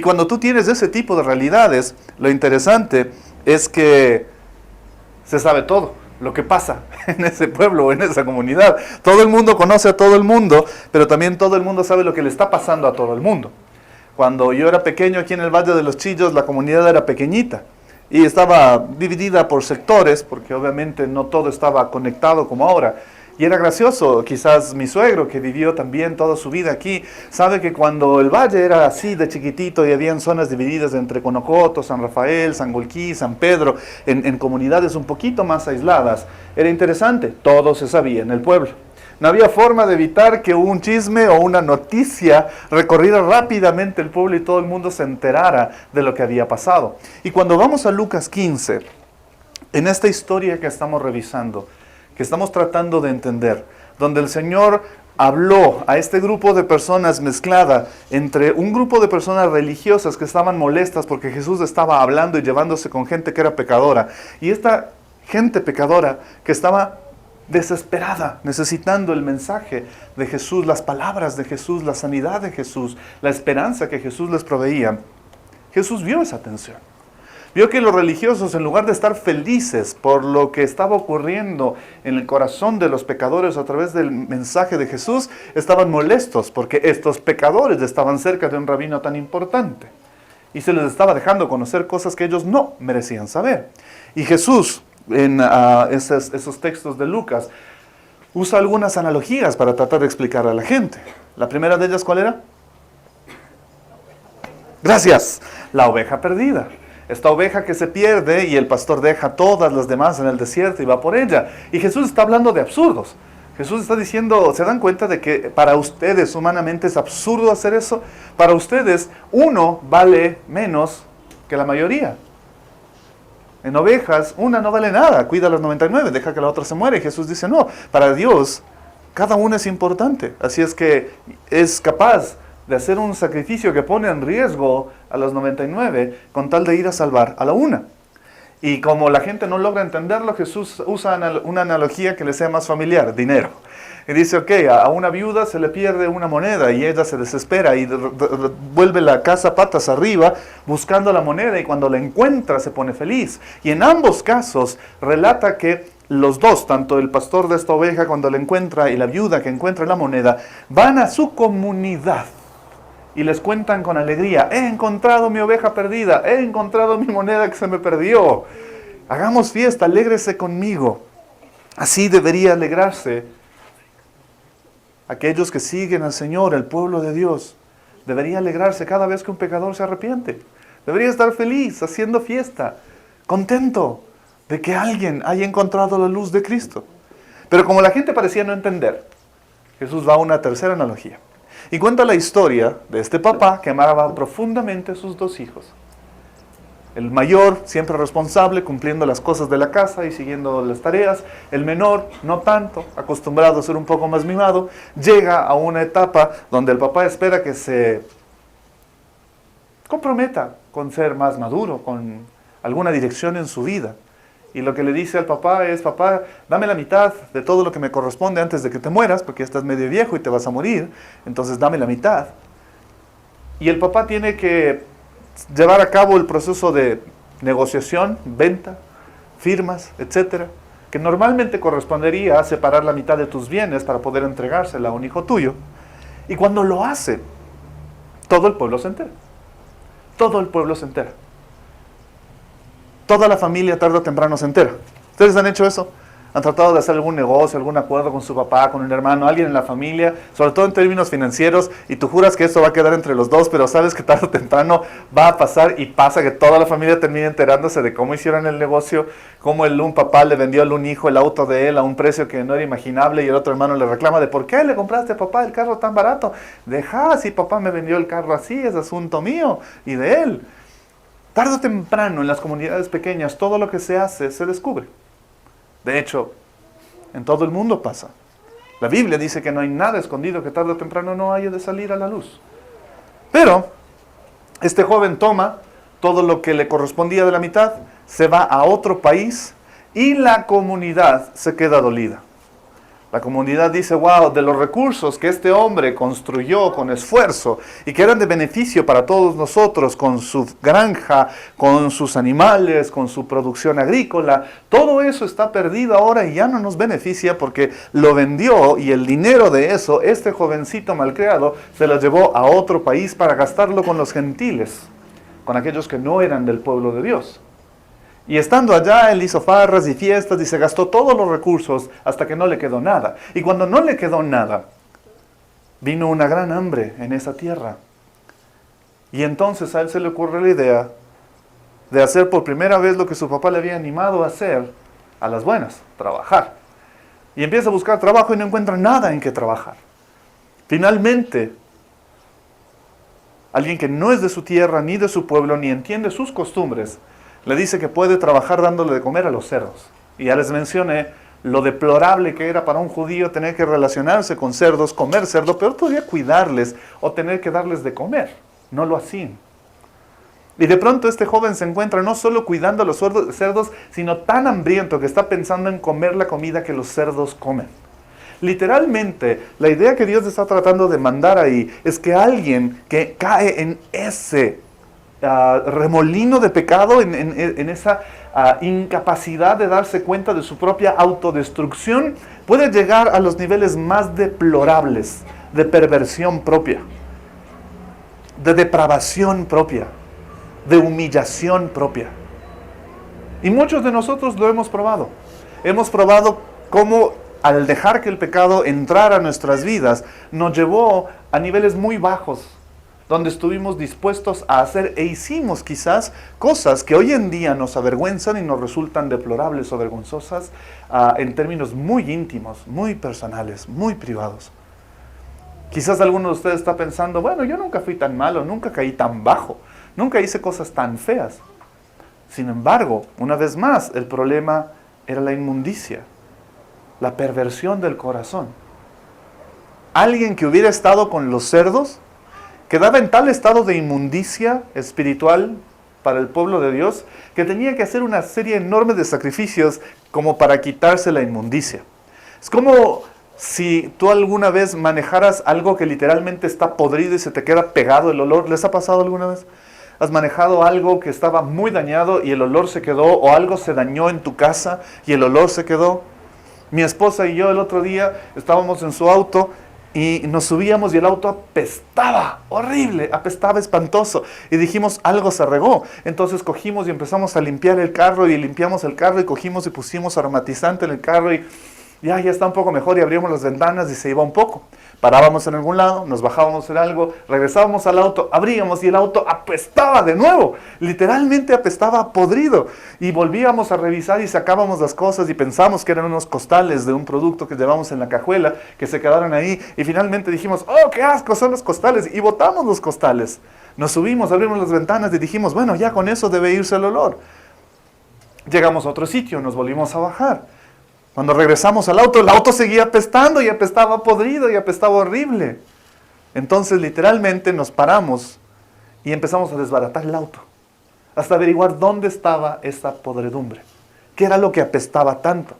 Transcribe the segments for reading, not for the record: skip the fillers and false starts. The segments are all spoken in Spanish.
cuando tú tienes ese tipo de realidades, lo interesante es que se sabe todo lo que pasa en ese pueblo o en esa comunidad. Todo el mundo conoce a todo el mundo, pero también todo el mundo sabe lo que le está pasando a todo el mundo. Cuando yo era pequeño aquí en el Valle de los Chillos, la comunidad era pequeñita y estaba dividida por sectores, porque obviamente no todo estaba conectado como ahora. Y era gracioso, quizás mi suegro, que vivió también toda su vida aquí, sabe que cuando el valle era así de chiquitito y habían zonas divididas entre Conocoto, San Rafael, San Golquí, San Pedro, en comunidades un poquito más aisladas, era interesante, todo se sabía en el pueblo. No había forma de evitar que un chisme o una noticia recorriera rápidamente el pueblo y todo el mundo se enterara de lo que había pasado. Y cuando vamos a Lucas 15, en esta historia que estamos revisando, que estamos tratando de entender, donde el Señor habló a este grupo de personas mezclada entre un grupo de personas religiosas que estaban molestas porque Jesús estaba hablando y llevándose con gente que era pecadora, y esta gente pecadora que estaba desesperada, necesitando el mensaje de Jesús, las palabras de Jesús, la sanidad de Jesús, la esperanza que Jesús les proveía. Jesús vio esa tensión. Vio que los religiosos, en lugar de estar felices por lo que estaba ocurriendo en el corazón de los pecadores a través del mensaje de Jesús, estaban molestos porque estos pecadores estaban cerca de un rabino tan importante. Y se les estaba dejando conocer cosas que ellos no merecían saber. Y Jesús, en esos textos de Lucas, usa algunas analogías para tratar de explicar a la gente. La primera de ellas, ¿cuál era? Gracias, la oveja perdida. Esta oveja que se pierde y el pastor deja todas las demás en el desierto y va por ella. Y Jesús está hablando de absurdos. Jesús está diciendo, ¿se dan cuenta de que para ustedes humanamente es absurdo hacer eso? Para ustedes uno vale menos que la mayoría. En ovejas una no vale nada, cuida las 99, deja que la otra se muere. Y Jesús dice, no, para Dios cada una es importante. Así es que es capaz de hacer un sacrificio que pone en riesgo a las 99 con tal de ir a salvar a la una. Y como la gente no logra entenderlo, Jesús usa una analogía que le sea más familiar, dinero. Y dice, ok, a una viuda se le pierde una moneda y ella se desespera y vuelve la casa patas arriba buscando la moneda, y cuando la encuentra se pone feliz. Y en ambos casos relata que los dos, tanto el pastor de esta oveja cuando la encuentra y la viuda que encuentra la moneda, van a su comunidad y les cuentan con alegría, he encontrado mi oveja perdida, he encontrado mi moneda que se me perdió. Hagamos fiesta, alégrese conmigo. Así debería alegrarse aquellos que siguen al Señor, el pueblo de Dios. Debería alegrarse cada vez que un pecador se arrepiente. Debería estar feliz, haciendo fiesta, contento de que alguien haya encontrado la luz de Cristo. Pero como la gente parecía no entender, Jesús va a una tercera analogía. Y cuenta la historia de este papá que amaba profundamente a sus dos hijos. El mayor, siempre responsable, cumpliendo las cosas de la casa y siguiendo las tareas. El menor, no tanto, acostumbrado a ser un poco más mimado. Llega a una etapa donde el papá espera que se comprometa con ser más maduro, con alguna dirección en su vida. Y lo que le dice al papá es, papá, dame la mitad de todo lo que me corresponde antes de que te mueras, porque ya estás medio viejo y te vas a morir, entonces dame la mitad. Y el papá tiene que llevar a cabo el proceso de negociación, venta, firmas, etcétera, que normalmente correspondería a separar la mitad de tus bienes para poder entregársela a un hijo tuyo. Y cuando lo hace, todo el pueblo se entera. Todo el pueblo se entera. Toda la familia tarde o temprano se entera. ¿Ustedes han hecho eso? ¿Han tratado de hacer algún negocio, algún acuerdo con su papá, con un hermano, alguien en la familia, sobre todo en términos financieros, y tú juras que esto va a quedar entre los dos, pero sabes que tarde o temprano va a pasar, y pasa que toda la familia termina enterándose de cómo hicieron el negocio, cómo un papá le vendió a un hijo el auto de él a un precio que no era imaginable, y el otro hermano le reclama de ¿por qué le compraste, papá, el carro tan barato? Deja, si papá me vendió el carro así, es asunto mío y de él. Tarde o temprano, en las comunidades pequeñas, todo lo que se hace se descubre. De hecho, en todo el mundo pasa. La Biblia dice que no hay nada escondido que tarde o temprano no haya de salir a la luz. Pero, este joven toma todo lo que le correspondía de la mitad, se va a otro país y la comunidad se queda dolida. La comunidad dice, wow, de los recursos que este hombre construyó con esfuerzo y que eran de beneficio para todos nosotros, con su granja, con sus animales, con su producción agrícola, todo eso está perdido ahora y ya no nos beneficia porque lo vendió y el dinero de eso, este jovencito malcriado, se lo llevó a otro país para gastarlo con los gentiles, con aquellos que no eran del pueblo de Dios. Y estando allá, él hizo farras y fiestas y se gastó todos los recursos hasta que no le quedó nada. Y cuando no le quedó nada, vino una gran hambre en esa tierra. Y entonces a él se le ocurre la idea de hacer por primera vez lo que su papá le había animado a hacer a las buenas, trabajar. Y empieza a buscar trabajo y no encuentra nada en que trabajar. Finalmente, alguien que no es de su tierra, ni de su pueblo, ni entiende sus costumbres, le dice que puede trabajar dándole de comer a los cerdos. Y ya les mencioné lo deplorable que era para un judío tener que relacionarse con cerdos, comer cerdo, pero todavía cuidarles o tener que darles de comer. No lo hacían. Y de pronto este joven se encuentra no solo cuidando a los cerdos, sino tan hambriento que está pensando en comer la comida que los cerdos comen. Literalmente, la idea que Dios está tratando de mandar ahí es que alguien que cae en ese remolino de pecado, en esa incapacidad de darse cuenta de su propia autodestrucción, puede llegar a los niveles más deplorables de perversión propia, de depravación propia, de humillación propia. Y muchos de nosotros lo hemos probado. Hemos probado cómo al dejar que el pecado entrara a nuestras vidas, nos llevó a niveles muy bajos, donde estuvimos dispuestos a hacer e hicimos quizás cosas que hoy en día nos avergüenzan y nos resultan deplorables o vergonzosas en términos muy íntimos, muy personales, muy privados. Quizás alguno de ustedes está pensando, bueno, yo nunca fui tan malo, nunca caí tan bajo, nunca hice cosas tan feas. Sin embargo, una vez más, el problema era la inmundicia, la perversión del corazón. Alguien que hubiera estado con los cerdos quedaba en tal estado de inmundicia espiritual para el pueblo de Dios que tenía que hacer una serie enorme de sacrificios como para quitarse la inmundicia. Es como si tú alguna vez manejaras algo que literalmente está podrido y se te queda pegado el olor. ¿Les ha pasado alguna vez? ¿Has manejado algo que estaba muy dañado y el olor se quedó? ¿O algo se dañó en tu casa y el olor se quedó? Mi esposa y yo el otro día estábamos en su auto y nos subíamos y el auto apestaba, horrible, apestaba espantoso. Y dijimos, algo se regó. Entonces cogimos y empezamos a limpiar el carro y limpiamos el carro y cogimos y pusimos aromatizante en el carro y ya está un poco mejor y abrimos las ventanas y se iba un poco. Parábamos en algún lado, nos bajábamos en algo, regresábamos al auto, abríamos y el auto apestaba de nuevo. Literalmente apestaba podrido. Y volvíamos a revisar y sacábamos las cosas y pensamos que eran unos costales de un producto que llevamos en la cajuela, que se quedaron ahí. Y finalmente dijimos, ¡oh, qué asco son los costales! Y botamos los costales. Nos subimos, abrimos las ventanas y dijimos, bueno, ya con eso debe irse el olor. Llegamos a otro sitio, nos volvimos a bajar. Cuando regresamos al auto, el auto seguía apestando y apestaba podrido y apestaba horrible. Entonces, literalmente, nos paramos y empezamos a desbaratar el auto, hasta averiguar dónde estaba esa podredumbre, qué era lo que apestaba tanto.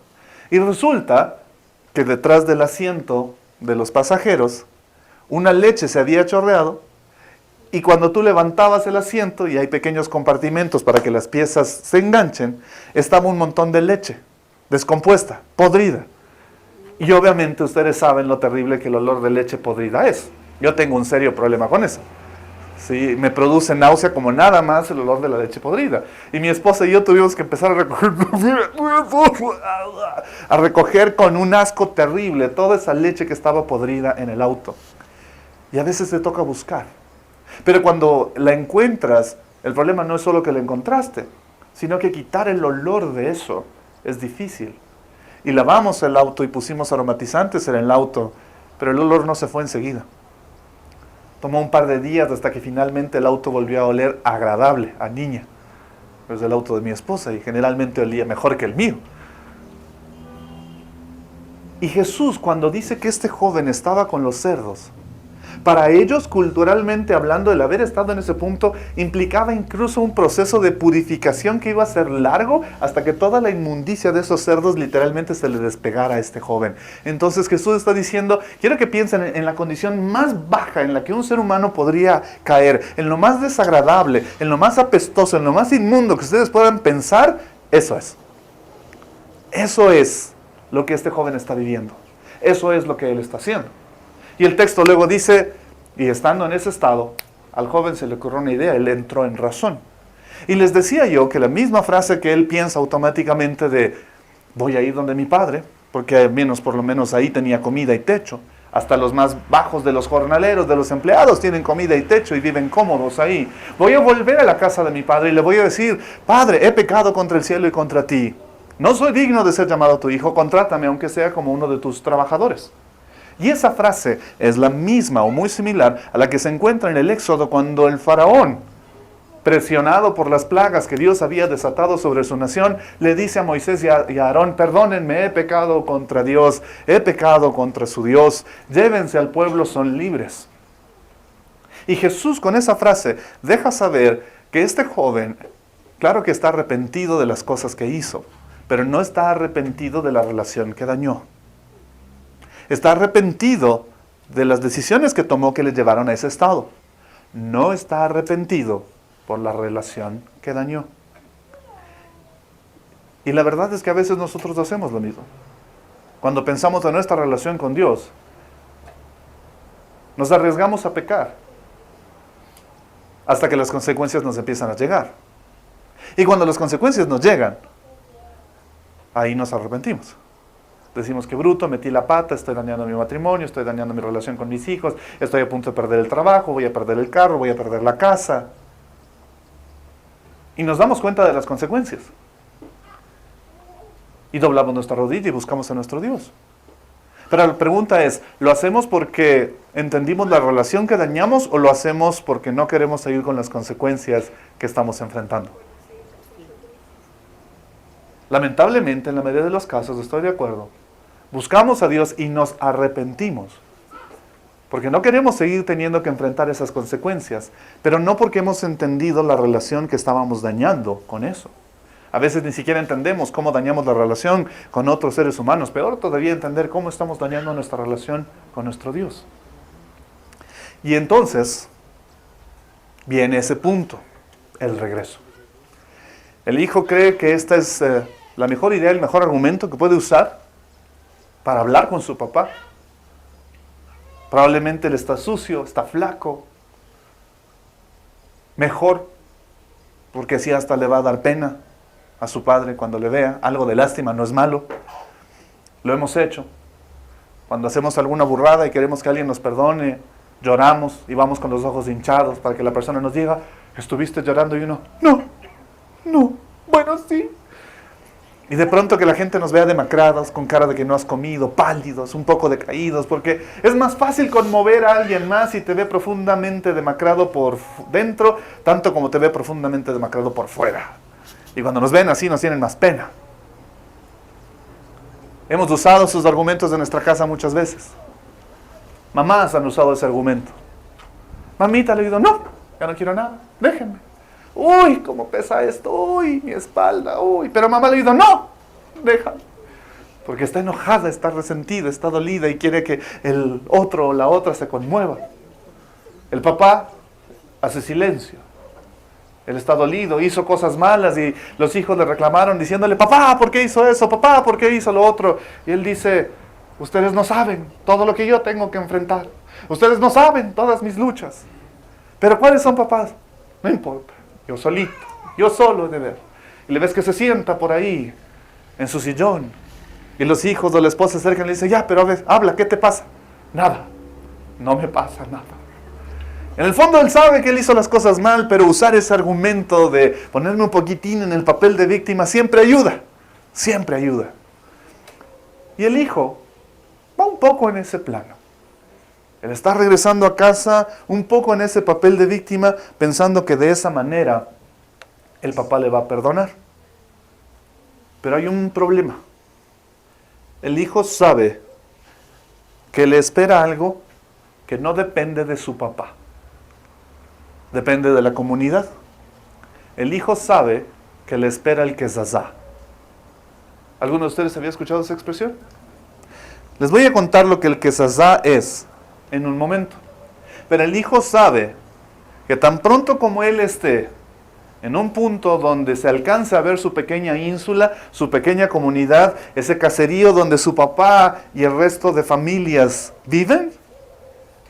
Y resulta que detrás del asiento de los pasajeros, una leche se había chorreado, y cuando tú levantabas el asiento, y hay pequeños compartimentos para que las piezas se enganchen, estaba un montón de leche descompuesta, podrida. Y obviamente ustedes saben lo terrible que el olor de leche podrida es. Yo tengo un serio problema con eso. Sí, me produce náusea como nada más el olor de la leche podrida. Y mi esposa y yo tuvimos que empezar a recoger con un asco terrible toda esa leche que estaba podrida en el auto. Y a veces te toca buscar. Pero cuando la encuentras, el problema no es solo que la encontraste, sino que quitar el olor de eso es difícil. Y lavamos el auto y pusimos aromatizantes en el auto, pero el olor no se fue enseguida. Tomó un par de días hasta que finalmente el auto volvió a oler agradable, a niña. Es el auto de mi esposa y generalmente olía mejor que el mío. Y Jesús, cuando dice que este joven estaba con los cerdos, Para ellos, culturalmente hablando, el haber estado en ese punto implicaba incluso un proceso de purificación que iba a ser largo hasta que toda la inmundicia de esos cerdos literalmente se le despegara a este joven. Entonces Jesús está diciendo, quiero que piensen en la condición más baja en la que un ser humano podría caer, en lo más desagradable, en lo más apestoso, en lo más inmundo que ustedes puedan pensar. Eso es lo que este joven está viviendo. Eso es lo que él está haciendo. Y el texto luego dice, y estando en ese estado, al joven se le ocurrió una idea, él entró en razón. Y les decía yo que la misma frase que él piensa automáticamente de, voy a ir donde mi padre, porque al menos, por lo menos ahí tenía comida y techo. Hasta los más bajos de los jornaleros, de los empleados, tienen comida y techo y viven cómodos ahí. Voy a volver a la casa de mi padre y le voy a decir, Padre, he pecado contra el cielo y contra ti. No soy digno de ser llamado tu hijo, contrátame aunque sea como uno de tus trabajadores. Y esa frase es la misma o muy similar a la que se encuentra en el Éxodo cuando el faraón, presionado por las plagas que Dios había desatado sobre su nación, le dice a Moisés y a Aarón, perdónenme, he pecado contra Dios, he pecado contra su Dios, llévense al pueblo, son libres. Y Jesús con esa frase deja saber que este joven, claro que está arrepentido de las cosas que hizo, pero no está arrepentido de la relación que dañó. Está arrepentido de las decisiones que tomó que le llevaron a ese estado. No está arrepentido por la relación que dañó. Y la verdad es que a veces nosotros hacemos lo mismo. Cuando pensamos en nuestra relación con Dios, nos arriesgamos a pecar hasta que las consecuencias nos empiezan a llegar. Y cuando las consecuencias nos llegan, ahí nos arrepentimos. Decimos que bruto, metí la pata, estoy dañando mi matrimonio, estoy dañando mi relación con mis hijos, estoy a punto de perder el trabajo, voy a perder el carro, voy a perder la casa. Y nos damos cuenta de las consecuencias. Y doblamos nuestra rodilla y buscamos a nuestro Dios. Pero la pregunta es, ¿lo hacemos porque entendimos la relación que dañamos o lo hacemos porque no queremos seguir con las consecuencias que estamos enfrentando? Lamentablemente, en la mayoría de los casos, estoy de acuerdo, buscamos a Dios y nos arrepentimos. Porque no queremos seguir teniendo que enfrentar esas consecuencias, pero no porque hemos entendido la relación que estábamos dañando con eso. A veces ni siquiera entendemos cómo dañamos la relación con otros seres humanos, peor todavía entender cómo estamos dañando nuestra relación con nuestro Dios. Y entonces viene ese punto, el regreso. El hijo cree que esta es la mejor idea, el mejor argumento que puede usar para hablar con su papá. Probablemente él está sucio, está flaco. Mejor, porque así hasta le va a dar pena a su padre cuando le vea. Algo de lástima no es malo. Lo hemos hecho. Cuando hacemos alguna burrada y queremos que alguien nos perdone, lloramos y vamos con los ojos hinchados para que la persona nos diga, ¿estuviste llorando? Y uno, no, bueno sí. Y de pronto que la gente nos vea demacrados, con cara de que no has comido, pálidos, un poco decaídos, porque es más fácil conmover a alguien más si te ve profundamente demacrado por dentro, tanto como te ve profundamente demacrado por fuera. Y cuando nos ven así nos tienen más pena. Hemos usado sus argumentos en nuestra casa muchas veces. Mamás han usado ese argumento. Mamita le digo, no, ya no quiero nada, déjenme. Uy, cómo pesa esto, uy, mi espalda, uy. Pero mamá le dijo, no, déjalo. Porque está enojada, está resentida, está dolida y quiere que el otro o la otra se conmueva. El papá hace silencio. Él está dolido, hizo cosas malas y los hijos le reclamaron diciéndole, papá, ¿por qué hizo eso? Papá, ¿por qué hizo lo otro? Y él dice, ustedes no saben todo lo que yo tengo que enfrentar. Ustedes no saben todas mis luchas. Pero ¿cuáles son, papás? No importa. Yo solito, yo solo he de ver. Y le ves que se sienta por ahí, en su sillón. Y los hijos o la esposa se acercan y le dicen, ya, pero a ver, habla, ¿qué te pasa? Nada, no me pasa nada. En el fondo él sabe que él hizo las cosas mal, pero usar ese argumento de ponerme un poquitín en el papel de víctima siempre ayuda. Siempre ayuda. Y el hijo va un poco en ese plano. Él está regresando a casa un poco en ese papel de víctima, pensando que de esa manera el papá le va a perdonar. Pero hay un problema. El hijo sabe que le espera algo que no depende de su papá, depende de la comunidad. El hijo sabe que le espera el Kezazá. ¿Alguno de ustedes había escuchado esa expresión? Les voy a contar lo que el Kezazá es en un momento. Pero el hijo sabe que tan pronto como él esté en un punto donde se alcance a ver su pequeña ínsula, su pequeña comunidad, ese caserío donde su papá y el resto de familias viven,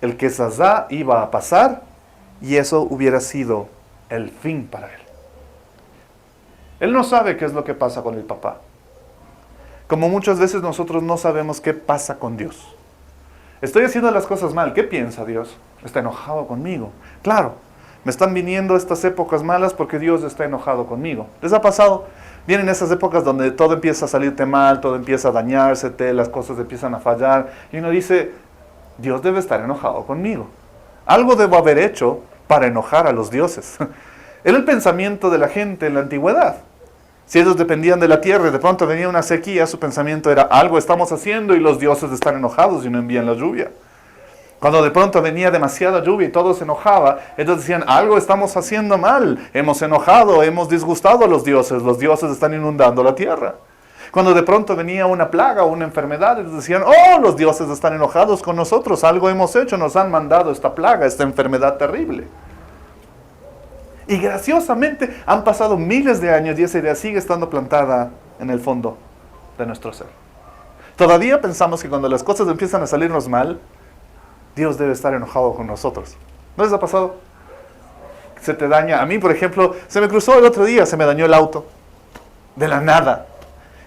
el Kezazá iba a pasar y eso hubiera sido el fin para él. Él no sabe qué es lo que pasa con el papá. Como muchas veces nosotros no sabemos qué pasa con Dios. Estoy haciendo las cosas mal. ¿Qué piensa Dios? Está enojado conmigo. Claro, me están viniendo estas épocas malas porque Dios está enojado conmigo. ¿Les ha pasado? Vienen esas épocas donde todo empieza a salirte mal, todo empieza a dañársete, las cosas empiezan a fallar. Y uno dice, Dios debe estar enojado conmigo. Algo debo haber hecho para enojar a los dioses. Era el pensamiento de la gente en la antigüedad. Si ellos dependían de la tierra y de pronto venía una sequía, su pensamiento era, algo estamos haciendo y los dioses están enojados y no envían la lluvia. Cuando de pronto venía demasiada lluvia y todo se enojaba, ellos decían, algo estamos haciendo mal, hemos enojado, hemos disgustado a los dioses están inundando la tierra. Cuando de pronto venía una plaga o una enfermedad, ellos decían, oh, los dioses están enojados con nosotros, algo hemos hecho, nos han mandado esta plaga, esta enfermedad terrible. Y graciosamente han pasado miles de años y esa idea sigue estando plantada en el fondo de nuestro ser. Todavía pensamos que cuando las cosas empiezan a salirnos mal, Dios debe estar enojado con nosotros. ¿No les ha pasado? Se te daña. A mí, por ejemplo, se me cruzó el otro día, se me dañó el auto. De la nada.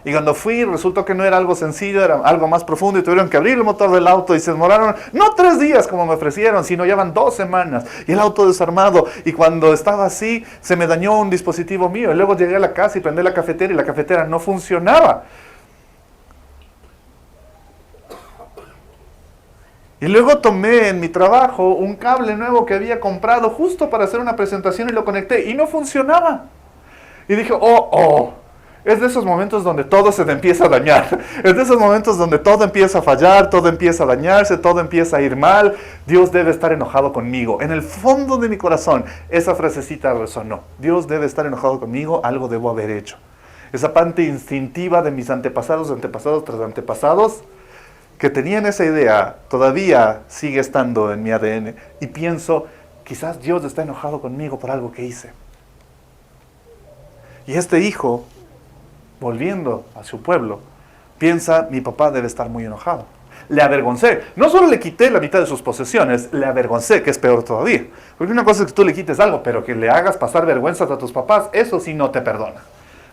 Y cuando fui, resultó que no era algo sencillo, era algo más profundo y tuvieron que abrir el motor del auto y se demoraron, no 3 días como me ofrecieron, sino ya van 2 semanas. Y el auto desarmado. Y cuando estaba así, se me dañó un dispositivo mío. Y luego llegué a la casa y prendí la cafetera y la cafetera no funcionaba. Y luego tomé en mi trabajo un cable nuevo que había comprado justo para hacer una presentación y lo conecté y no funcionaba. Y dije, es de esos momentos donde todo se te empieza a dañar. Es de esos momentos donde todo empieza a fallar, todo empieza a dañarse, todo empieza a ir mal. Dios debe estar enojado conmigo. En el fondo de mi corazón, esa frasecita resonó. Dios debe estar enojado conmigo, algo debo haber hecho. Esa parte instintiva de mis antepasados tras antepasados, que tenían esa idea, todavía sigue estando en mi ADN. Y pienso, quizás Dios está enojado conmigo por algo que hice. Y este hijo, volviendo a su pueblo, piensa, mi papá debe estar muy enojado. Le avergoncé. No solo le quité la mitad de sus posesiones, le avergoncé, que es peor todavía. Porque una cosa es que tú le quites algo, pero que le hagas pasar vergüenzas a tus papás, eso sí no te perdona.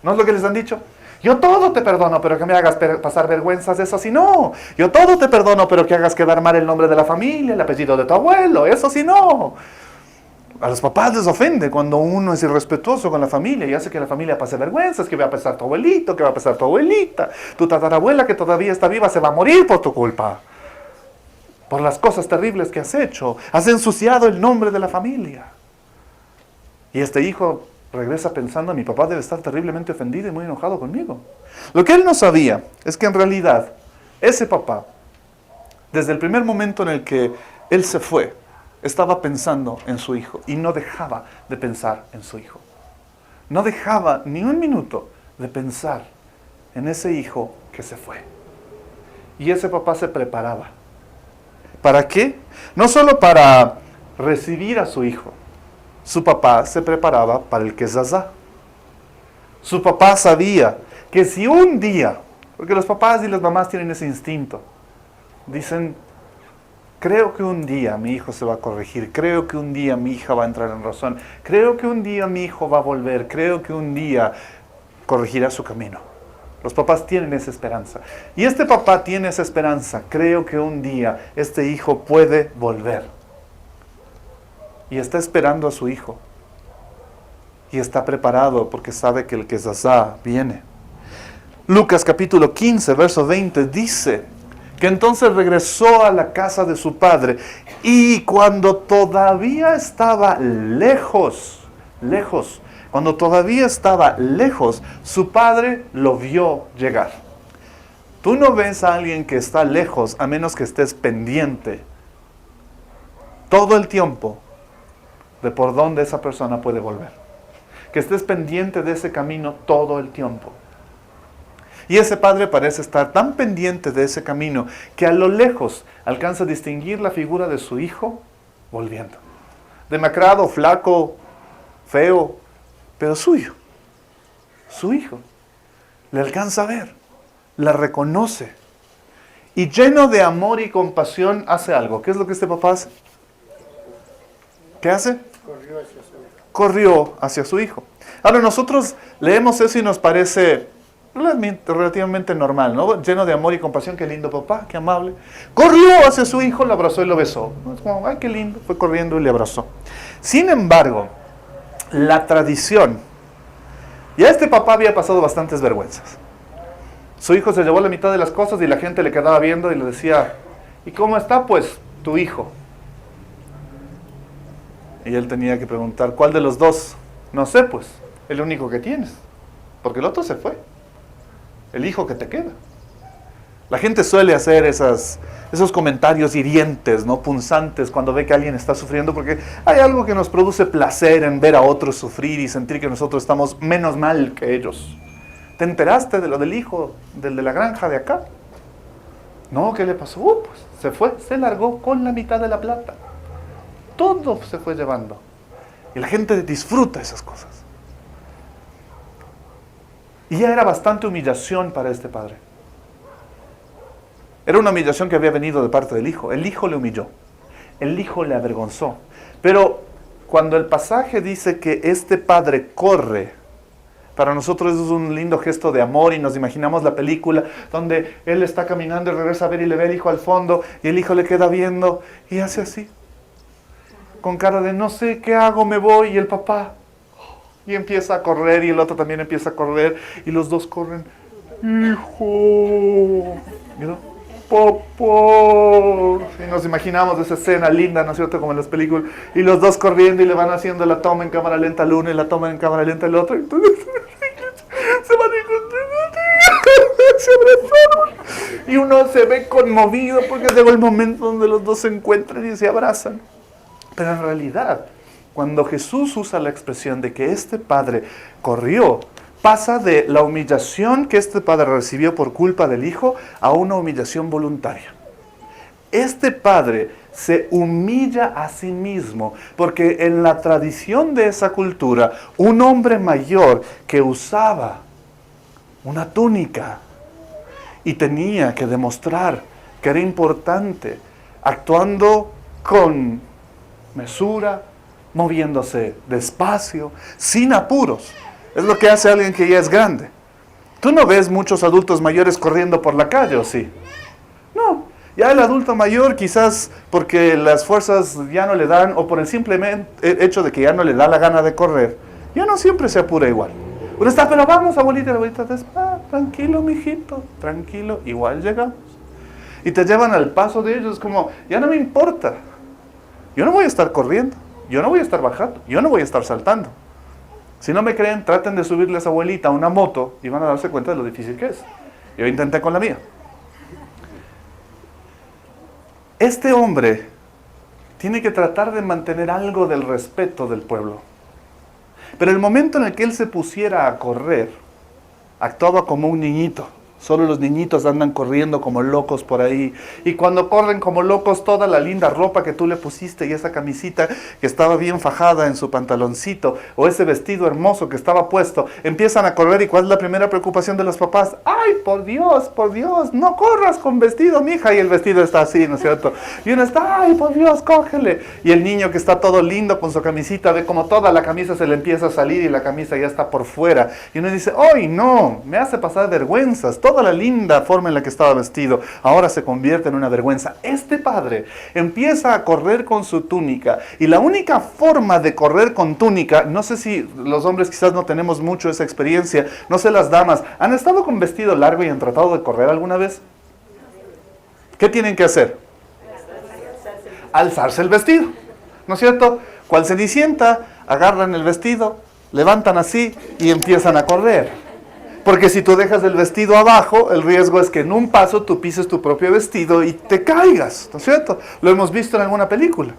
¿No es lo que les han dicho? Yo todo te perdono, pero que me hagas pasar vergüenzas, eso sí no. Yo todo te perdono, pero que hagas quedar mal el nombre de la familia, el apellido de tu abuelo, eso sí no. A los papás les ofende cuando uno es irrespetuoso con la familia y hace que la familia pase vergüenzas, que va a pasar tu abuelito, que va a pasar tu abuelita, tu tatarabuela que todavía está viva se va a morir por tu culpa. Por las cosas terribles que has hecho. Has ensuciado el nombre de la familia. Y este hijo regresa pensando, mi papá debe estar terriblemente ofendido y muy enojado conmigo. Lo que él no sabía es que en realidad ese papá, desde el primer momento en el que él se fue, estaba pensando en su hijo y no dejaba de pensar en su hijo. No dejaba ni un minuto de pensar en ese hijo que se fue. Y ese papá se preparaba. ¿Para qué? No solo para recibir a su hijo. Su papá se preparaba para el Kezazá. Su papá sabía que si un día, porque los papás y las mamás tienen ese instinto, dicen, creo que un día mi hijo se va a corregir, creo que un día mi hija va a entrar en razón, creo que un día mi hijo va a volver, creo que un día corregirá su camino. Los papás tienen esa esperanza. Y este papá tiene esa esperanza, creo que un día este hijo puede volver. Y está esperando a su hijo. Y está preparado porque sabe que el Kezazá viene. Lucas capítulo 15, verso 20 dice que entonces regresó a la casa de su padre y cuando todavía estaba lejos, su padre lo vio llegar. Tú no ves a alguien que está lejos a menos que estés pendiente todo el tiempo de por dónde esa persona puede volver. Que estés pendiente de ese camino todo el tiempo. Y ese padre parece estar tan pendiente de ese camino que a lo lejos alcanza a distinguir la figura de su hijo volviendo. Demacrado, flaco, feo, pero suyo. Su hijo. Le alcanza a ver, la reconoce. Y lleno de amor y compasión hace algo. ¿Qué es lo que este papá hace? ¿Qué hace? Corrió hacia su hijo. Ahora nosotros leemos eso y nos parece relativamente normal, ¿no? Lleno de amor y compasión, qué lindo papá, qué amable. Corrió hacia su hijo, lo abrazó y lo besó. Es como, ay, qué lindo, fue corriendo y le abrazó. Sin embargo, la tradición, ya este papá había pasado bastantes vergüenzas. Su hijo se llevó la mitad de las cosas y la gente le quedaba viendo y le decía, ¿y cómo está pues tu hijo? Y él tenía que preguntar, ¿cuál de los dos? No sé pues, el único que tienes, porque el otro se fue. El hijo que te queda. La gente suele hacer esos comentarios hirientes, ¿no? Punzantes cuando ve que alguien está sufriendo, porque hay algo que nos produce placer en ver a otros sufrir y sentir que nosotros estamos menos mal que ellos. ¿Te enteraste de lo del hijo, del de la granja de acá? No, ¿qué le pasó? Pues se fue, se largó con la mitad de la plata. Todo se fue llevando. Y la gente disfruta esas cosas. Y ya era bastante humillación para este padre. Era una humillación que había venido de parte del hijo. El hijo le humilló. El hijo le avergonzó. Pero cuando el pasaje dice que este padre corre, para nosotros eso es un lindo gesto de amor y nos imaginamos la película donde él está caminando y regresa a ver y le ve al hijo al fondo y el hijo le queda viendo y hace así. Con cara de no sé qué hago, me voy, y el papá... Y empieza a correr y el otro también empieza a correr y los dos corren. ¡Hijo! ¿No? ¡Papá! Y nos imaginamos esa escena linda, ¿no es cierto? Como en las películas. Y los dos corriendo y le van haciendo la toma en cámara lenta al uno y la toma en cámara lenta al otro. Y entonces se van se abrazaron. Y uno se ve conmovido porque llegó el momento donde los dos se encuentran y se abrazan. Pero en realidad... Cuando Jesús usa la expresión de que este padre corrió, pasa de la humillación que este padre recibió por culpa del hijo a una humillación voluntaria. Este padre se humilla a sí mismo, porque en la tradición de esa cultura, un hombre mayor que usaba una túnica y tenía que demostrar que era importante, actuando con mesura, moviéndose despacio, sin apuros. Es lo que hace alguien que ya es grande. Tú no ves muchos adultos mayores corriendo por la calle, ¿o sí? No. Ya el adulto mayor, quizás porque las fuerzas ya no le dan, o por el simple hecho de que ya no le da la gana de correr, ya no siempre se apura igual. Uno está, pero vamos, abuelita, tranquilo, mijito, tranquilo, igual llegamos. Y te llevan al paso de ellos, como, ya no me importa. Yo no voy a estar corriendo. Yo no voy a estar bajando, yo no voy a estar saltando. Si no me creen, traten de subirle a esa abuelita a una moto y van a darse cuenta de lo difícil que es. Yo intenté con la mía. Este hombre tiene que tratar de mantener algo del respeto del pueblo. Pero el momento en el que él se pusiera a correr, actuaba como un niñito. Solo los niñitos andan corriendo como locos por ahí. Y cuando corren como locos, toda la linda ropa que tú le pusiste y esa camisita que estaba bien fajada en su pantaloncito, o ese vestido hermoso que estaba puesto, empiezan a correr. ¿Y cuál es la primera preocupación de los papás? ¡Ay, por Dios, no corras con vestido, mija! Y el vestido está así, ¿no es cierto? Y uno está, ¡ay, por Dios, cógele! Y el niño que está todo lindo con su camisita, ve como toda la camisa se le empieza a salir y la camisa ya está por fuera. Y uno dice, ¡ay, no! Me hace pasar vergüenzas. Toda la linda forma en la que estaba vestido ahora se convierte en una vergüenza. Este padre empieza a correr con su túnica, y la única forma de correr con túnica, no sé si los hombres quizás no tenemos mucho esa experiencia, no sé las damas, ¿han estado con vestido largo y han tratado de correr alguna vez? ¿Qué tienen que hacer? Alzarse el vestido, ¿no es cierto? Cual cenicienta, agarran el vestido, levantan así y empiezan a correr. Porque si tú dejas el vestido abajo, el riesgo es que en un paso tú pises tu propio vestido y te caigas, ¿no es cierto? Lo hemos visto en alguna película.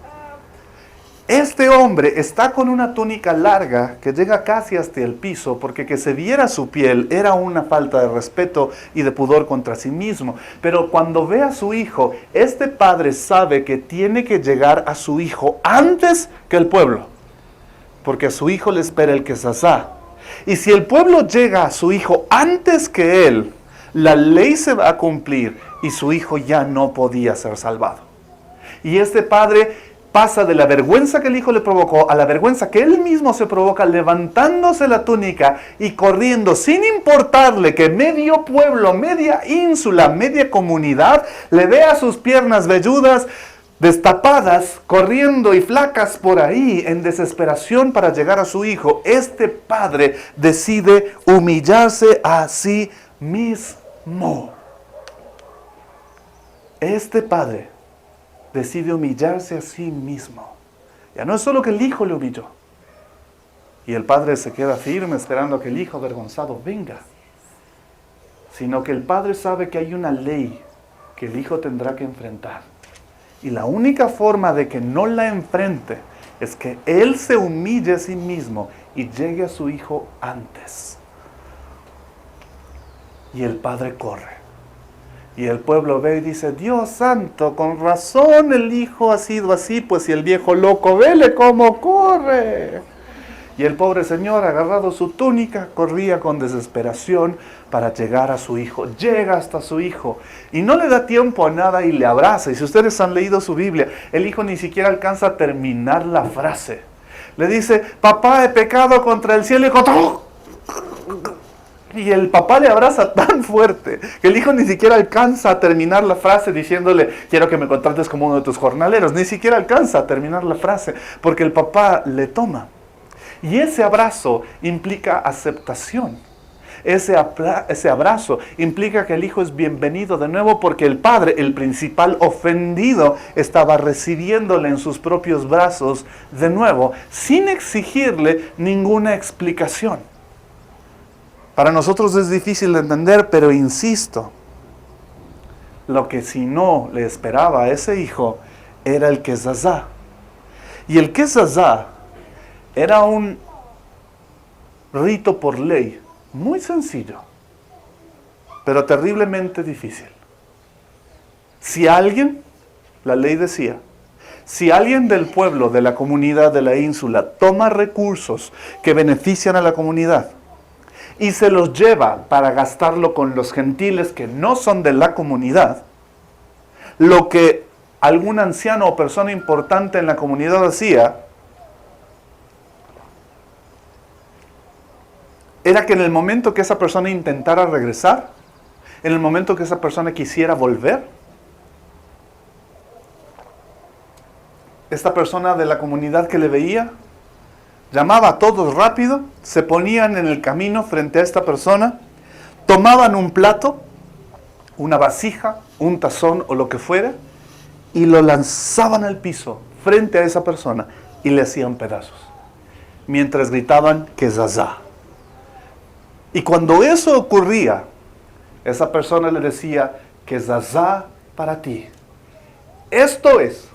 Este hombre está con una túnica larga que llega casi hasta el piso, porque que se viera su piel era una falta de respeto y de pudor contra sí mismo. Pero cuando ve a su hijo, este padre sabe que tiene que llegar a su hijo antes que el pueblo, porque a su hijo le espera el Quesazá. Y si el pueblo llega a su hijo antes que él, la ley se va a cumplir y su hijo ya no podía ser salvado. Y este padre pasa de la vergüenza que el hijo le provocó a la vergüenza que él mismo se provoca, levantándose la túnica y corriendo, sin importarle que medio pueblo, media ínsula, media comunidad le vea sus piernas velludas, destapadas, corriendo y flacas por ahí en desesperación para llegar a su hijo. Este padre decide humillarse a sí mismo. Este padre decide humillarse a sí mismo. Ya no es solo que el hijo le humilló. Y el padre se queda firme esperando que el hijo avergonzado venga. Sino que el padre sabe que hay una ley que el hijo tendrá que enfrentar. Y la única forma de que no la enfrente es que él se humille a sí mismo y llegue a su hijo antes. Y el padre corre. Y el pueblo ve y dice, Dios santo, con razón el hijo ha sido así, pues si el viejo loco, vele cómo corre. Y el pobre señor, agarrado su túnica, corría con desesperación para llegar a su hijo. Llega hasta su hijo y no le da tiempo a nada y le abraza. Y si ustedes han leído su Biblia, el hijo ni siquiera alcanza a terminar la frase. Le dice, papá, he pecado contra el cielo. Y el papá le abraza tan fuerte que el hijo ni siquiera alcanza a terminar la frase diciéndole, quiero que me contrates como uno de tus jornaleros. Ni siquiera alcanza a terminar la frase porque el papá le toma. Y ese abrazo implica aceptación. Ese abrazo implica que el hijo es bienvenido de nuevo porque el padre, el principal ofendido, estaba recibiéndole en sus propios brazos de nuevo, sin exigirle ninguna explicación. Para nosotros es difícil de entender, pero insisto, lo que si no le esperaba a ese hijo era el Quesazá. Y el Quesazá era un rito por ley, muy sencillo, pero terriblemente difícil. Si alguien, la ley decía, si alguien del pueblo, de la comunidad, de la ínsula, toma recursos que benefician a la comunidad y se los lleva para gastarlo con los gentiles que no son de la comunidad, lo que algún anciano o persona importante en la comunidad hacía era que en el momento que esa persona intentara regresar, en el momento que esa persona quisiera volver, esta persona de la comunidad que le veía, llamaba a todos rápido, se ponían en el camino frente a esta persona, tomaban un plato, una vasija, un tazón o lo que fuera, y lo lanzaban al piso frente a esa persona y le hacían pedazos, mientras gritaban Quesazá. Y cuando eso ocurría, esa persona le decía, Quesazá para ti. Esto es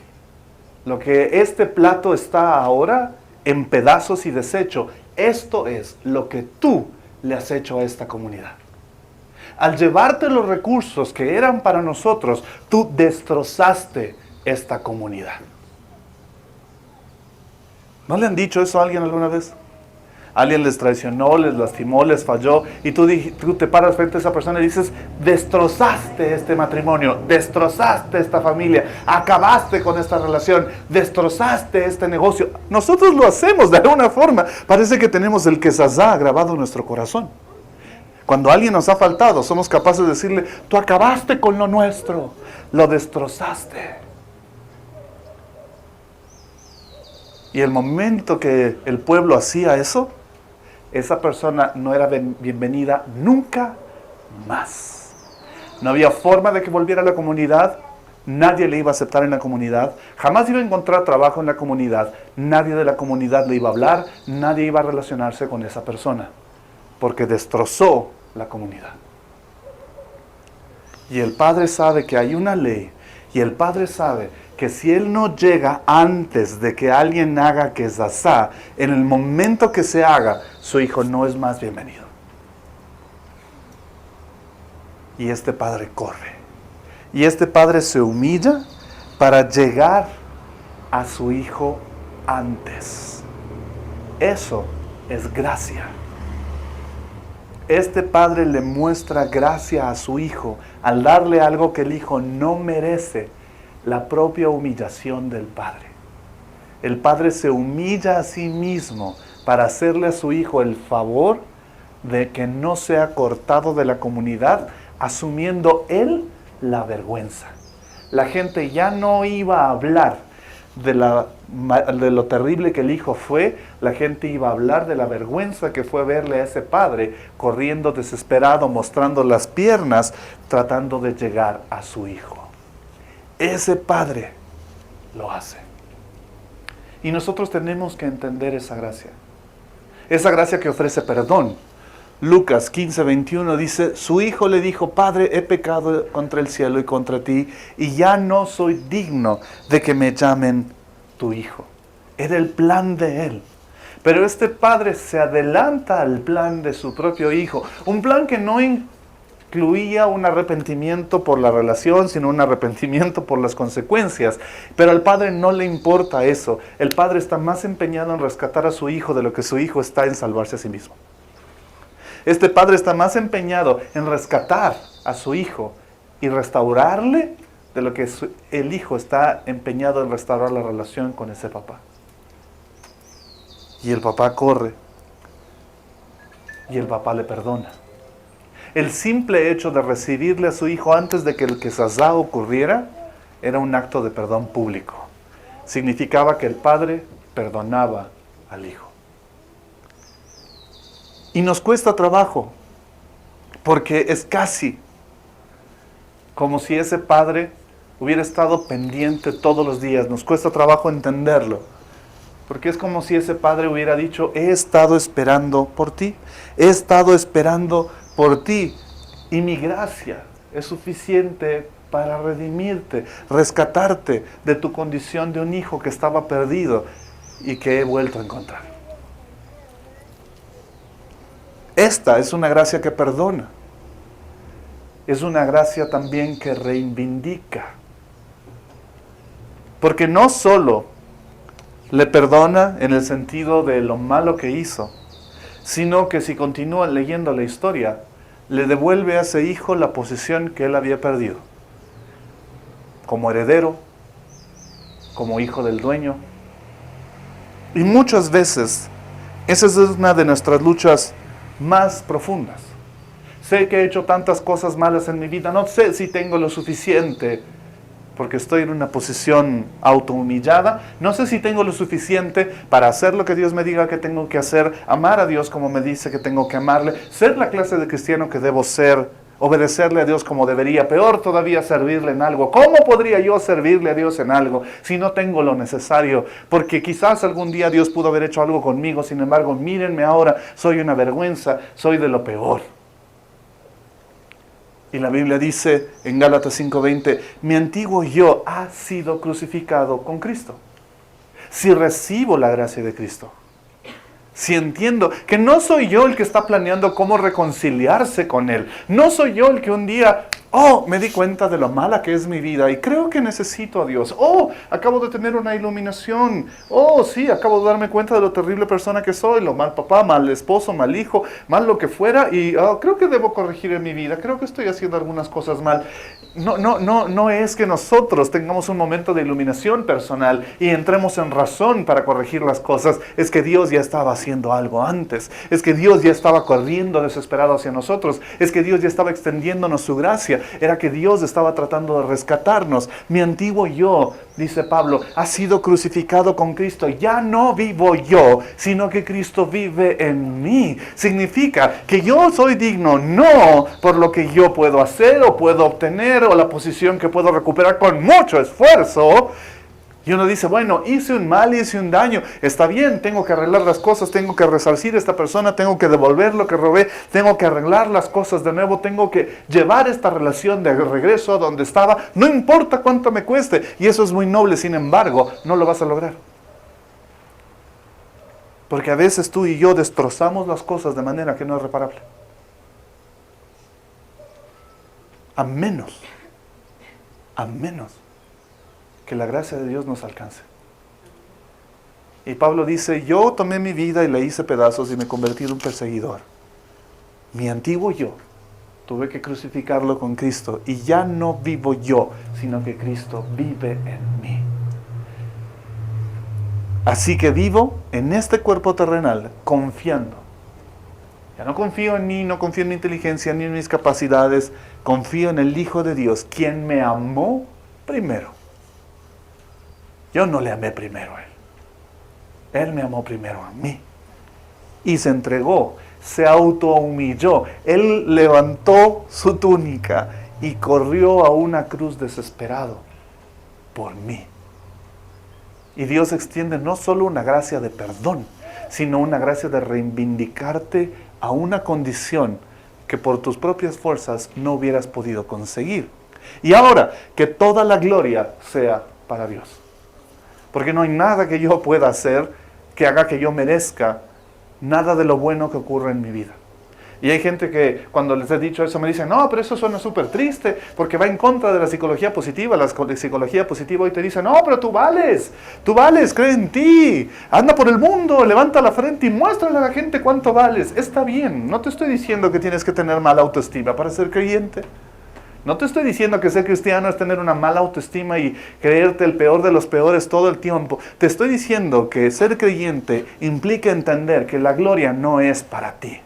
lo que este plato está ahora en pedazos y desecho. Esto es lo que tú le has hecho a esta comunidad. Al llevarte los recursos que eran para nosotros, tú destrozaste esta comunidad. ¿No le han dicho eso a alguien alguna vez? Alguien les traicionó, les lastimó, les falló, y tú te paras frente a esa persona y dices, destrozaste este matrimonio, destrozaste esta familia, acabaste con esta relación, destrozaste este negocio. Nosotros lo hacemos de alguna forma. Parece que tenemos el Quesazá grabado en nuestro corazón. Cuando alguien nos ha faltado, somos capaces de decirle, tú acabaste con lo nuestro, lo destrozaste. Y el momento que el pueblo hacía eso, esa persona no era bienvenida nunca más. No había forma de que volviera a la comunidad, nadie le iba a aceptar en la comunidad, jamás iba a encontrar trabajo en la comunidad, nadie de la comunidad le iba a hablar, nadie iba a relacionarse con esa persona, porque destrozó la comunidad. Y el padre sabe que hay una ley, Y el padre sabe que si él no llega antes de que alguien haga quesasá, en el momento que se haga, su hijo no es más bienvenido. Y este padre corre. Y este padre se humilla para llegar a su hijo antes. Eso es gracia. Este padre le muestra gracia a su hijo al darle algo que el hijo no merece, la propia humillación del padre. El padre se humilla a sí mismo para hacerle a su hijo el favor de que no sea cortado de la comunidad, asumiendo él la vergüenza. La gente ya no iba a hablar de lo terrible que el hijo fue, la gente iba a hablar de la vergüenza que fue verle a ese padre corriendo desesperado, mostrando las piernas, tratando de llegar a su hijo. Ese padre lo hace. Y nosotros tenemos que entender esa gracia que ofrece perdón. Lucas 15:21 dice, su hijo le dijo, Padre, he pecado contra el cielo y contra ti, y ya no soy digno de que me llamen tu hijo. Era el plan de él. Pero este padre se adelanta al plan de su propio hijo. Un plan que no incluía un arrepentimiento por la relación, sino un arrepentimiento por las consecuencias. Pero al padre no le importa eso. El padre está más empeñado en rescatar a su hijo de lo que su hijo está en salvarse a sí mismo. Este padre está más empeñado en rescatar a su hijo y restaurarle de lo que el hijo está empeñado en restaurar la relación con ese papá. Y el papá corre y el papá le perdona. El simple hecho de recibirle a su hijo antes de que el quesasá ocurriera era un acto de perdón público. Significaba que el padre perdonaba al hijo. Y nos cuesta trabajo, porque es casi como si ese padre hubiera estado pendiente todos los días. Nos cuesta trabajo entenderlo, porque es como si ese padre hubiera dicho, he estado esperando por ti, he estado esperando por ti, y mi gracia es suficiente para redimirte, rescatarte de tu condición de un hijo que estaba perdido y que he vuelto a encontrar. Esta es una gracia que perdona. Es una gracia también que reivindica. Porque no solo le perdona en el sentido de lo malo que hizo, sino que si continúa leyendo la historia, le devuelve a ese hijo la posición que él había perdido. Como heredero, como hijo del dueño. Y muchas veces, esa es una de nuestras luchas más profundas. Sé que he hecho tantas cosas malas en mi vida, no sé si tengo lo suficiente, porque estoy en una posición autohumillada, no sé si tengo lo suficiente para hacer lo que Dios me diga que tengo que hacer, amar a Dios como me dice que tengo que amarle, ser la clase de cristiano que debo ser, obedecerle a Dios como debería, peor todavía servirle en algo. ¿Cómo podría yo servirle a Dios en algo si no tengo lo necesario? Porque quizás algún día Dios pudo haber hecho algo conmigo, sin embargo, mírenme ahora, soy una vergüenza, soy de lo peor. Y la Biblia dice en Gálatas 5:20, mi antiguo yo ha sido crucificado con Cristo. Si recibo la gracia de Cristo, si entiendo que no soy yo el que está planeando cómo reconciliarse con Él, no soy yo el que un día, me di cuenta de lo mala que es mi vida y creo que necesito a Dios. Acabo de tener una iluminación. Sí, acabo de darme cuenta de lo terrible persona que soy, lo mal papá, mal esposo, mal hijo, mal lo que fuera y creo que debo corregir en mi vida, creo que estoy haciendo algunas cosas mal. No es que nosotros tengamos un momento de iluminación personal y entremos en razón para corregir las cosas, es que Dios ya estaba haciendo algo antes, es que Dios ya estaba corriendo desesperado hacia nosotros, es que Dios ya estaba extendiéndonos su gracia, era que Dios estaba tratando de rescatarnos. Mi antiguo yo, dice Pablo, ha sido crucificado con Cristo, ya no vivo yo, sino que Cristo vive en mí. Significa que yo soy digno no por lo que yo puedo hacer o puedo obtener o la posición que puedo recuperar con mucho esfuerzo, Y uno dice, bueno, hice un mal, hice un daño, está bien, tengo que arreglar las cosas, tengo que resarcir a esta persona, tengo que devolver lo que robé, tengo que arreglar las cosas de nuevo, tengo que llevar esta relación de regreso a donde estaba, no importa cuánto me cueste. Y eso es muy noble, sin embargo, no lo vas a lograr. Porque a veces tú y yo destrozamos las cosas de manera que no es reparable. A menos que la gracia de Dios nos alcance. Y Pablo dice, yo tomé mi vida y la hice pedazos y me convertí en un perseguidor. Mi antiguo yo, tuve que crucificarlo con Cristo y ya no vivo yo, sino que Cristo vive en mí. Así que vivo en este cuerpo terrenal confiando. Ya no confío en mí, no confío en mi inteligencia ni en mis capacidades, confío en el Hijo de Dios, quien me amó primero. Yo no le amé primero a Él. Él me amó primero a mí. Y se entregó, se autohumilló. Él levantó su túnica y corrió a una cruz desesperado por mí. Y Dios extiende no solo una gracia de perdón, sino una gracia de reivindicarte a una condición que por tus propias fuerzas no hubieras podido conseguir. Y ahora, que toda la gloria sea para Dios. Porque no hay nada que yo pueda hacer que haga que yo merezca nada de lo bueno que ocurre en mi vida. Y hay gente que cuando les he dicho eso me dicen, no, pero eso suena súper triste, porque va en contra de la psicología positiva. La psicología positiva hoy te dice, no, pero tú vales, cree en ti, anda por el mundo, levanta la frente y muéstrale a la gente cuánto vales. Está bien, no te estoy diciendo que tienes que tener mala autoestima para ser creyente. No te estoy diciendo que ser cristiano es tener una mala autoestima y creerte el peor de los peores todo el tiempo. Te estoy diciendo que ser creyente implica entender que la gloria no es para ti.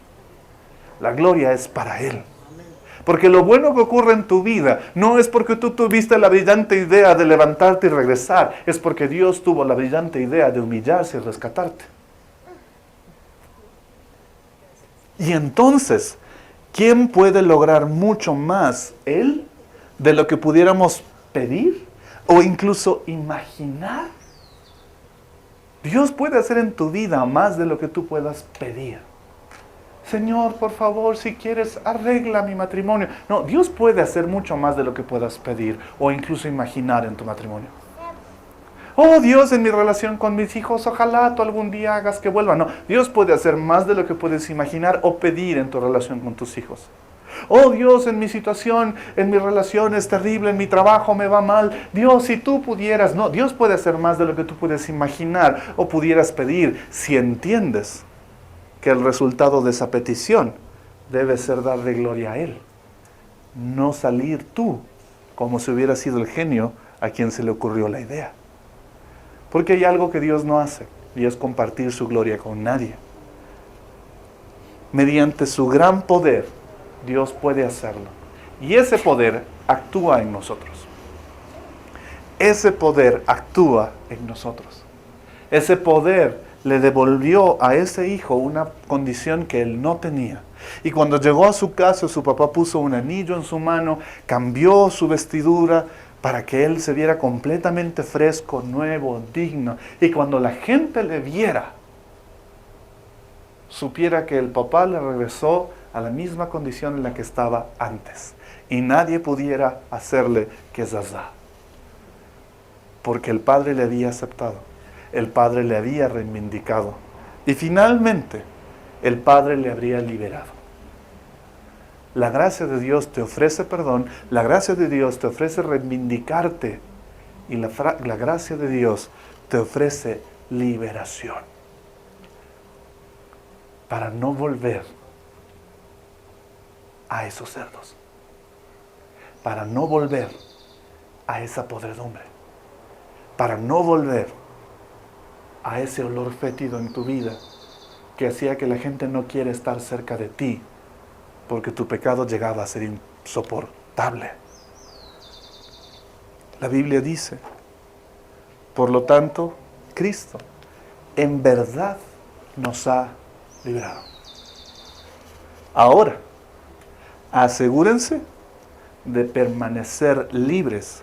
La gloria es para Él. Porque lo bueno que ocurre en tu vida no es porque tú tuviste la brillante idea de levantarte y regresar. Es porque Dios tuvo la brillante idea de humillarse y rescatarte. Y entonces, ¿quién puede lograr mucho más? ¿Él? ¿De lo que pudiéramos pedir? ¿O incluso imaginar? Dios puede hacer en tu vida más de lo que tú puedas pedir. Señor, por favor, si quieres, arregla mi matrimonio. No, Dios puede hacer mucho más de lo que puedas pedir o incluso imaginar en tu matrimonio. Oh, Dios, en mi relación con mis hijos, ojalá tú algún día hagas que vuelvan. No, Dios puede hacer más de lo que puedes imaginar o pedir en tu relación con tus hijos. Oh, Dios, en mi situación, en mi relación es terrible, en mi trabajo me va mal. Dios, si tú pudieras. No, Dios puede hacer más de lo que tú puedes imaginar o pudieras pedir si entiendes que el resultado de esa petición debe ser darle gloria a Él. No salir tú como si hubiera sido el genio a quien se le ocurrió la idea. Porque hay algo que Dios no hace, y es compartir su gloria con nadie. Mediante su gran poder, Dios puede hacerlo. Y ese poder actúa en nosotros. Ese poder actúa en nosotros. Ese poder le devolvió a ese hijo una condición que él no tenía. Y cuando llegó a su casa, su papá puso un anillo en su mano, cambió su vestidura para que él se viera completamente fresco, nuevo, digno. Y cuando la gente le viera, supiera que el papá le regresó a la misma condición en la que estaba antes. Y nadie pudiera hacerle que zazá. Porque el padre le había aceptado. El Padre le había reivindicado. Y finalmente, el Padre le habría liberado. La gracia de Dios te ofrece perdón. La gracia de Dios te ofrece reivindicarte. Y la gracia de Dios te ofrece liberación. Para no volver a esos cerdos. Para no volver a esa podredumbre. Para no volver a ese olor fétido en tu vida que hacía que la gente no quiera estar cerca de ti porque tu pecado llegaba a ser insoportable. La Biblia dice, por lo tanto, Cristo en verdad nos ha librado. Ahora, asegúrense de permanecer libres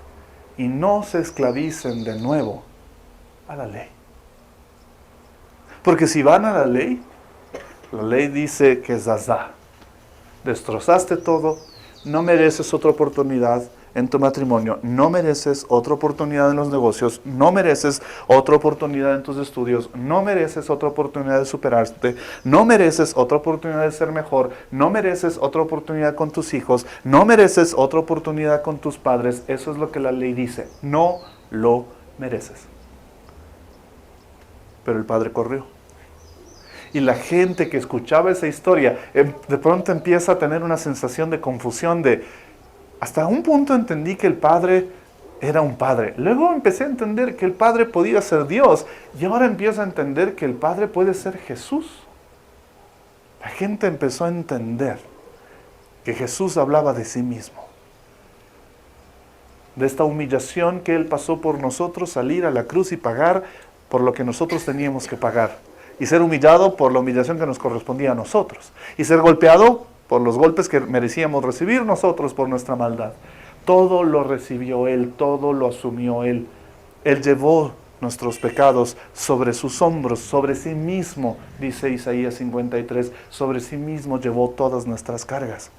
y no se esclavicen de nuevo a la ley. Porque si van a la ley dice que zazá, destrozaste todo, no mereces otra oportunidad en tu matrimonio, no mereces otra oportunidad en los negocios, no mereces otra oportunidad en tus estudios, no mereces otra oportunidad de superarte, no mereces otra oportunidad de ser mejor, no mereces otra oportunidad con tus hijos, no mereces otra oportunidad con tus padres. Eso es lo que la ley dice, no lo mereces. Pero el padre corrió. Y la gente que escuchaba esa historia, de pronto empieza a tener una sensación de confusión, hasta un punto entendí que el padre era un padre. Luego empecé a entender que el padre podía ser Dios. Y ahora empiezo a entender que el padre puede ser Jesús. La gente empezó a entender que Jesús hablaba de sí mismo. De esta humillación que Él pasó por nosotros, salir a la cruz y pagar por lo que nosotros teníamos que pagar. Y ser humillado por la humillación que nos correspondía a nosotros. Y ser golpeado por los golpes que merecíamos recibir nosotros por nuestra maldad. Todo lo recibió Él, todo lo asumió Él. Él llevó nuestros pecados sobre sus hombros, sobre sí mismo, dice Isaías 53, sobre sí mismo llevó todas nuestras cargas.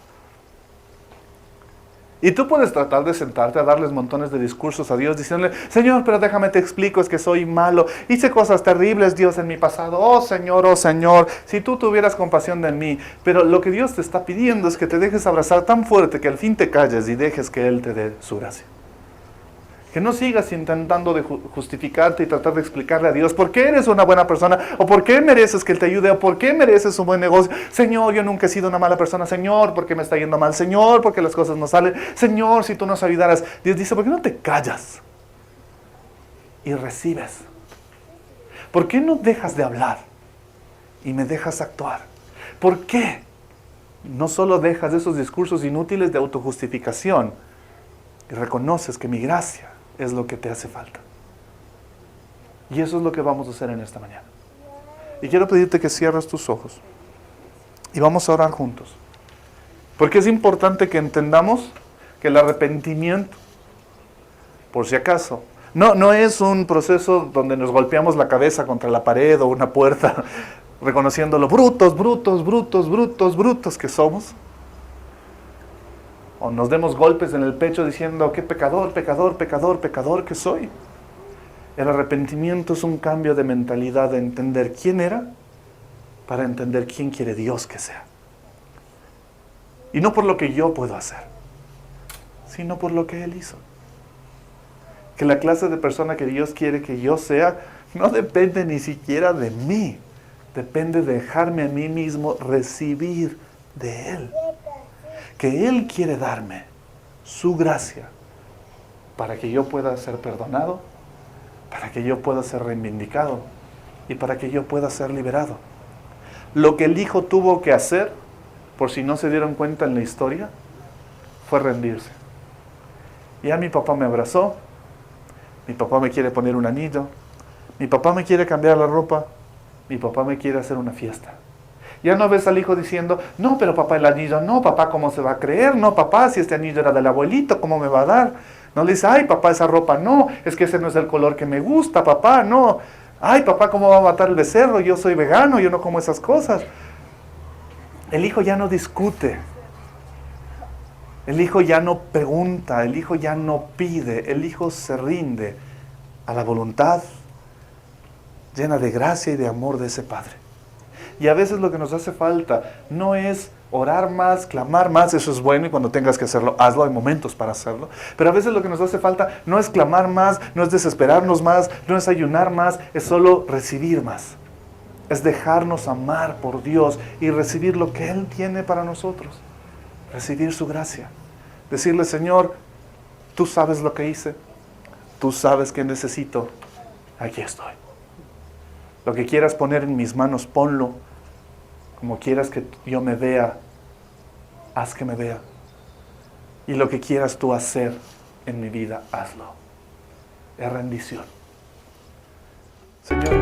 Y tú puedes tratar de sentarte a darles montones de discursos a Dios diciéndole, Señor, pero déjame te explico, es que soy malo, hice cosas terribles, Dios, en mi pasado, oh Señor, si tú tuvieras compasión de mí. Pero lo que Dios te está pidiendo es que te dejes abrazar tan fuerte que al fin te calles y dejes que Él te dé su gracia. Que no sigas intentando de justificarte y tratar de explicarle a Dios por qué eres una buena persona, o por qué mereces que Él te ayude, o por qué mereces un buen negocio. Señor, yo nunca he sido una mala persona. Señor, ¿por qué me está yendo mal? Señor, ¿por qué las cosas no salen? Señor, si tú nos ayudaras. Dios dice, ¿por qué no te callas y recibes? ¿Por qué no dejas de hablar y me dejas actuar? ¿Por qué no solo dejas esos discursos inútiles de autojustificación y reconoces que mi gracia es lo que te hace falta? Y eso es lo que vamos a hacer en esta mañana. Y quiero pedirte que cierres tus ojos y vamos a orar juntos. Porque es importante que entendamos que el arrepentimiento, por si acaso, no es un proceso donde nos golpeamos la cabeza contra la pared o una puerta, reconociendo lo brutos que somos. O nos demos golpes en el pecho diciendo, qué pecador que soy. El arrepentimiento es un cambio de mentalidad, de entender quién era para entender quién quiere Dios que sea. Y no por lo que yo puedo hacer, sino por lo que Él hizo. Que la clase de persona que Dios quiere que yo sea no depende ni siquiera de mí. Depende de dejarme a mí mismo recibir de Él. Que Él quiere darme su gracia para que yo pueda ser perdonado, para que yo pueda ser reivindicado y para que yo pueda ser liberado. Lo que el Hijo tuvo que hacer, por si no se dieron cuenta en la historia, fue rendirse. Ya mi papá me abrazó, mi papá me quiere poner un anillo, mi papá me quiere cambiar la ropa, mi papá me quiere hacer una fiesta. Ya no ves al hijo diciendo, no, pero papá, el anillo, no, papá, ¿cómo se va a creer? No, papá, si este anillo era del abuelito, ¿cómo me va a dar? No le dice, ay, papá, esa ropa, no, es que ese no es el color que me gusta, papá, no. Ay, papá, ¿cómo va a matar el becerro? Yo soy vegano, yo no como esas cosas. El hijo ya no discute. El hijo ya no pregunta, el hijo ya no pide, el hijo se rinde a la voluntad llena de gracia y de amor de ese Padre. Y a veces lo que nos hace falta no es orar más, clamar más, eso es bueno y cuando tengas que hacerlo, hazlo, hay momentos para hacerlo. Pero a veces lo que nos hace falta no es clamar más, no es desesperarnos más, no es ayunar más, es solo recibir más. Es dejarnos amar por Dios y recibir lo que Él tiene para nosotros. Recibir su gracia. Decirle, Señor, tú sabes lo que hice, tú sabes que necesito, aquí estoy. Lo que quieras poner en mis manos, ponlo. Como quieras que yo me vea, haz que me vea. Y lo que quieras tú hacer en mi vida, hazlo. Es rendición. Señor.